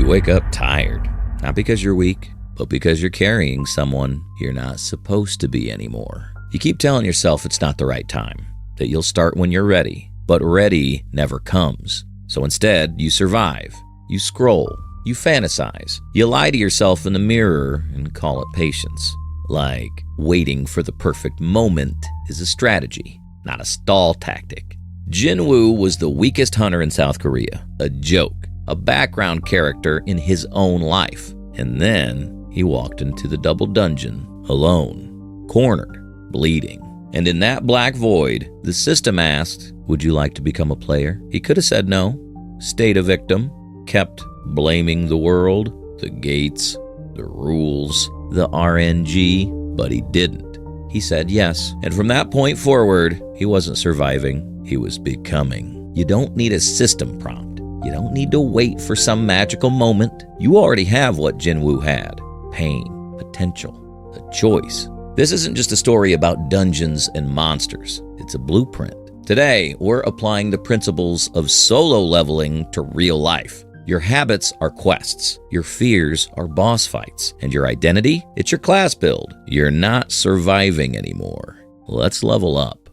wake up tired, not because you're weak, but because you're carrying someone you're not supposed to be anymore. You keep telling yourself it's not the right time, that you'll start when you're ready, but ready never comes. So instead, you survive, you scroll, you fantasize, you lie to yourself in the mirror and call it patience. Like waiting for the perfect moment is a strategy, not a stall tactic. Jin-Woo was the weakest hunter in South Korea, a joke, a background character in his own life. And then he walked into the double dungeon, alone, cornered, bleeding. And in that black void, the system asked, would you like to become a player? He could have said no, stayed a victim, kept blaming the world, the gates, the rules, the RNG, but he didn't. He said yes. And from that point forward, he wasn't surviving, he was becoming. You don't need a system prompt. You don't need to wait for some magical moment. You already have what Jin-Woo had. Pain, potential, a choice. This isn't just a story about dungeons and monsters. It's a blueprint. Today, we're applying the principles of solo leveling to real life. Your habits are quests. Your fears are boss fights. And your identity? It's your class build. You're not surviving anymore. Let's level up.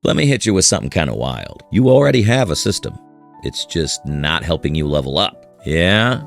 Let me hit you with something kind of wild. You already have a system. It's just not helping you level up. Yeah.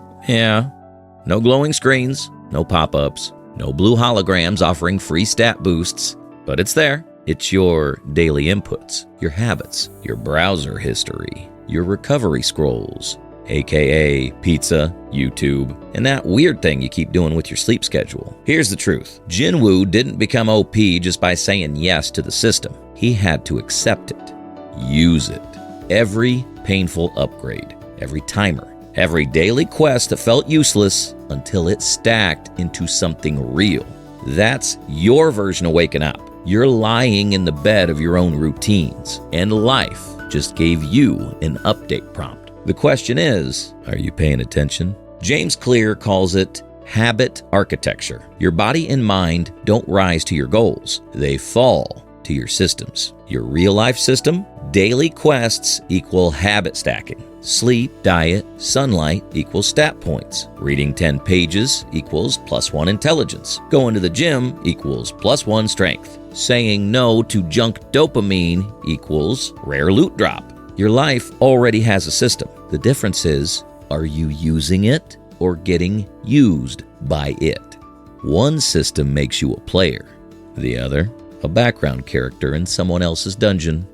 No glowing screens, no pop-ups, no blue holograms offering free stat boosts, but it's there. It's your daily inputs, your habits, your browser history, your recovery scrolls, aka pizza, YouTube, and that weird thing you keep doing with your sleep schedule. Here's the truth. Jin-Woo didn't become OP just by saying yes to the system. He had to accept it, use it. Every painful upgrade, every timer, every daily quest that felt useless until it stacked into something real. That's your version of waking up. You're lying in the bed of your own routines, and life just gave you an update prompt. The question is, are you paying attention? James Clear calls it habit architecture. Your body and mind don't rise to your goals. They fall to your systems. Your real-life system? Daily quests equal habit stacking. Sleep, diet, sunlight equals stat points. Reading 10 pages equals +1 intelligence. Going to the gym equals +1 strength. Saying no to junk dopamine equals rare loot drop. Your life already has a system. The difference is, are you using it or getting used by it? One system makes you a player. The other, a background character in someone else's dungeon.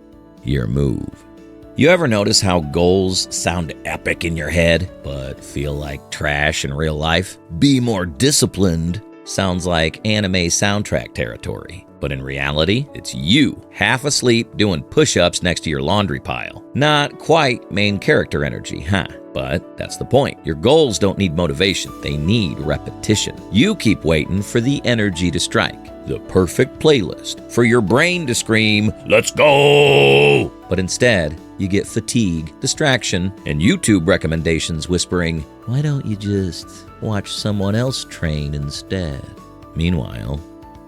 Your move. You ever notice how goals sound epic in your head, but feel like trash in real life? Be more disciplined sounds like anime soundtrack territory. But in reality, it's you, half asleep, doing push-ups next to your laundry pile. Not quite main character energy, huh? But that's the point. Your goals don't need motivation. They need repetition. You keep waiting for the energy to strike, the perfect playlist, for your brain to scream, "Let's go!" But instead, you get fatigue, distraction, and YouTube recommendations whispering, "Why don't you just watch someone else train instead?" Meanwhile,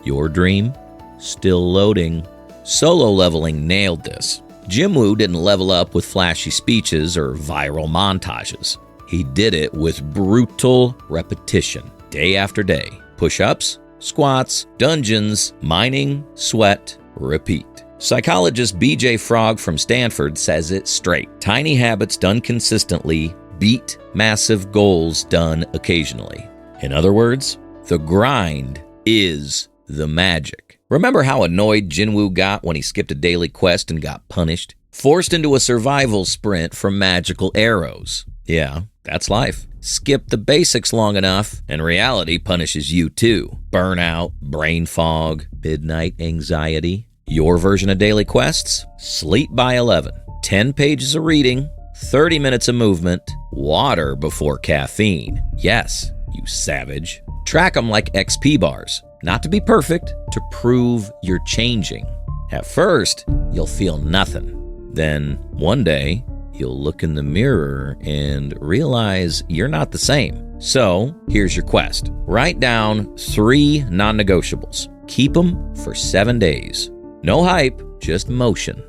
your dream? Still loading. Solo leveling nailed this. Jin-Woo didn't level up with flashy speeches or viral montages. He did it with brutal repetition, day after day. Push-ups, squats, dungeons, mining, sweat, repeat. Psychologist BJ Frog from Stanford says it straight. Tiny habits done consistently beat massive goals done occasionally. In other words, the grind is the magic. Remember how annoyed Jin-Woo got when he skipped a daily quest and got punished? Forced into a survival sprint for magical arrows. Yeah, that's life. Skip the basics long enough, and reality punishes you too. Burnout, brain fog, midnight anxiety. Your version of daily quests? Sleep by 11. 10 pages of reading, 30 minutes of movement, water before caffeine. Yes, you savage. Track them like XP bars. Not to be perfect, to prove you're changing. At first, you'll feel nothing. Then, one day, you'll look in the mirror and realize you're not the same. So, here's your quest. Write down 3 non-negotiables. Keep them for 7 days. No hype, just motion.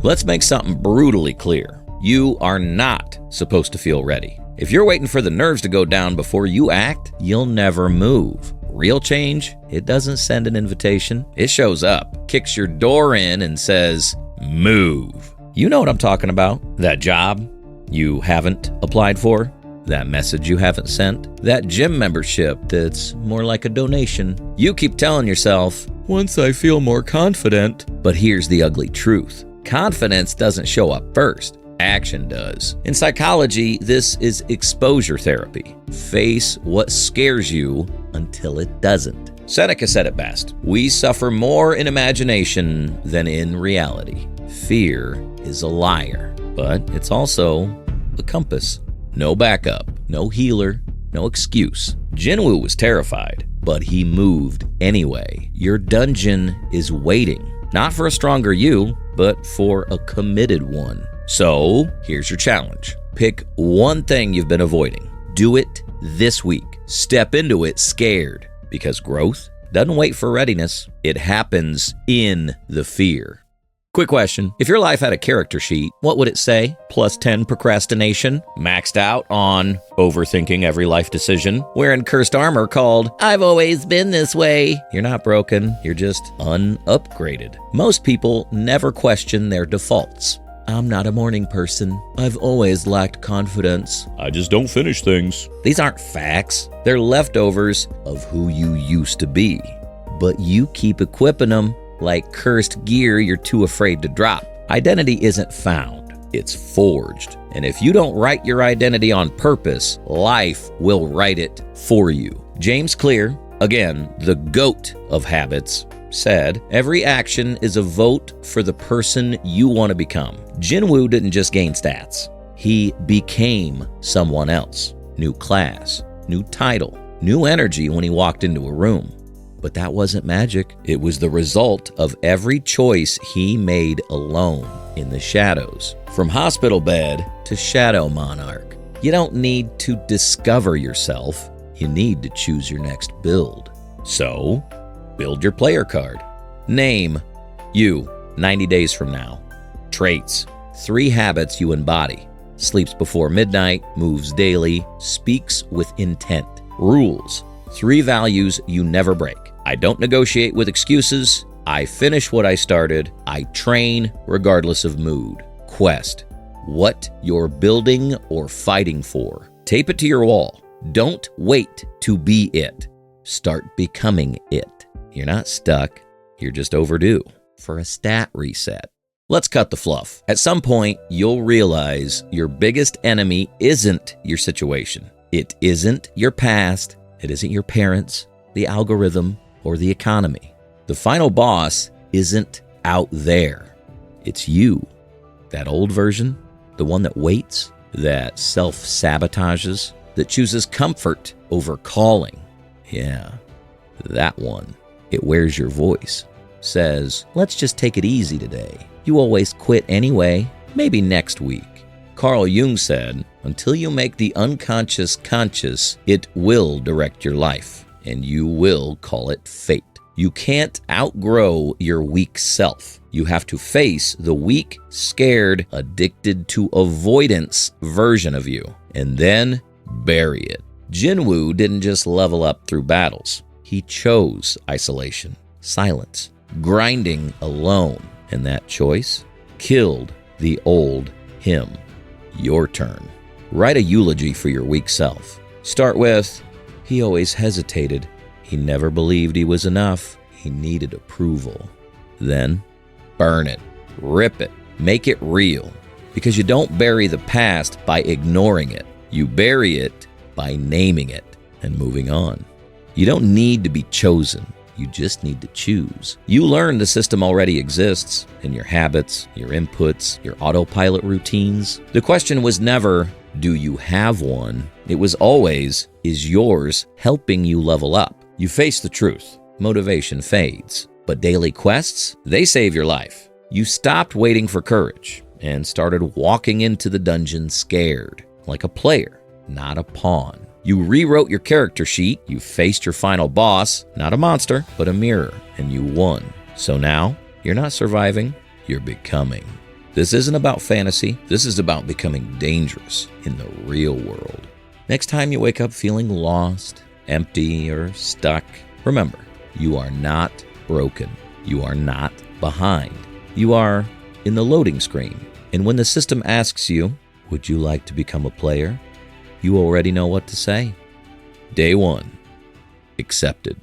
Let's make something brutally clear. You are not supposed to feel ready. If you're waiting for the nerves to go down before you act, you'll never move. Real change, it doesn't send an invitation. It shows up, kicks your door in, and says, move. You know what I'm talking about. That job you haven't applied for, that message you haven't sent, that gym membership that's more like a donation. You keep telling yourself, once I feel more confident. But here's the ugly truth. Confidence doesn't show up first. Action does. In psychology, this is exposure therapy. Face what scares you until it doesn't. Seneca said it best. We suffer more in imagination than in reality. Fear is a liar, but it's also a compass. No backup, no healer, no excuse. Jin-Woo was terrified, but he moved anyway. Your dungeon is waiting, not for a stronger you, but for a committed one. So, here's your challenge. Pick one thing you've been avoiding. Do it this week. Step into it scared, because growth doesn't wait for readiness. It happens in the fear. Quick question. If your life had a character sheet, what would it say? +10 procrastination, maxed out on overthinking every life decision, wearing cursed armor called, I've always been this way. You're not broken, you're just unupgraded. Most people never question their defaults. I'm not a morning person. I've always lacked confidence. I just don't finish things. These aren't facts. They're leftovers of who you used to be. But you keep equipping them like cursed gear you're too afraid to drop. Identity isn't found, it's forged. And if you don't write your identity on purpose, life will write it for you. James Clear, again, the GOAT of habits, said, every action is a vote for the person you want to become. Jin-Woo didn't just gain stats. He became someone else. New class, new title, new energy when he walked into a room. But that wasn't magic. It was the result of every choice he made alone in the shadows. From hospital bed to shadow monarch. You don't need to discover yourself. You need to choose your next build. So, build your player card. Name, you, 90 days from now. Traits, 3 habits you embody. Sleeps before midnight, moves daily, speaks with intent. Rules, 3 values you never break. I don't negotiate with excuses. I finish what I started. I train regardless of mood. Quest, what you're building or fighting for. Tape it to your wall. Don't wait to be it. Start becoming it. You're not stuck. You're just overdue for a stat reset. Let's cut the fluff. At some point, you'll realize your biggest enemy isn't your situation. It isn't your past. It isn't your parents, the algorithm, or the economy. The final boss isn't out there. It's you. That old version, the one that waits, that self-sabotages, that chooses comfort over calling. Yeah, that one. It wears your voice. Says, let's just take it easy today. You always quit anyway. Maybe next week. Carl Jung said, until you make the unconscious conscious, it will direct your life, and you will call it fate. You can't outgrow your weak self. You have to face the weak, scared, addicted to avoidance version of you, and then bury it. Jin-Woo didn't just level up through battles. He chose isolation, silence, grinding alone, and that choice killed the old him. Your turn. Write a eulogy for your weak self. Start with, he always hesitated. He never believed he was enough. He needed approval. Then, burn it, rip it, make it real. Because you don't bury the past by ignoring it. You bury it by naming it and moving on. You don't need to be chosen. You just need to choose. You learn the system already exists in your habits, your inputs, your autopilot routines. The question was never, do you have one? It was always, is yours helping you level up? You face the truth. Motivation fades. But daily quests, they save your life. You stopped waiting for courage and started walking into the dungeon scared, like a player, not a pawn. You rewrote your character sheet, you faced your final boss, not a monster, but a mirror, and you won. So now, you're not surviving, you're becoming. This isn't about fantasy. This is about becoming dangerous in the real world. Next time you wake up feeling lost, empty, or stuck, remember, you are not broken. You are not behind. You are in the loading screen. And when the system asks you, would you like to become a player? You already know what to say. Day 1. Accepted.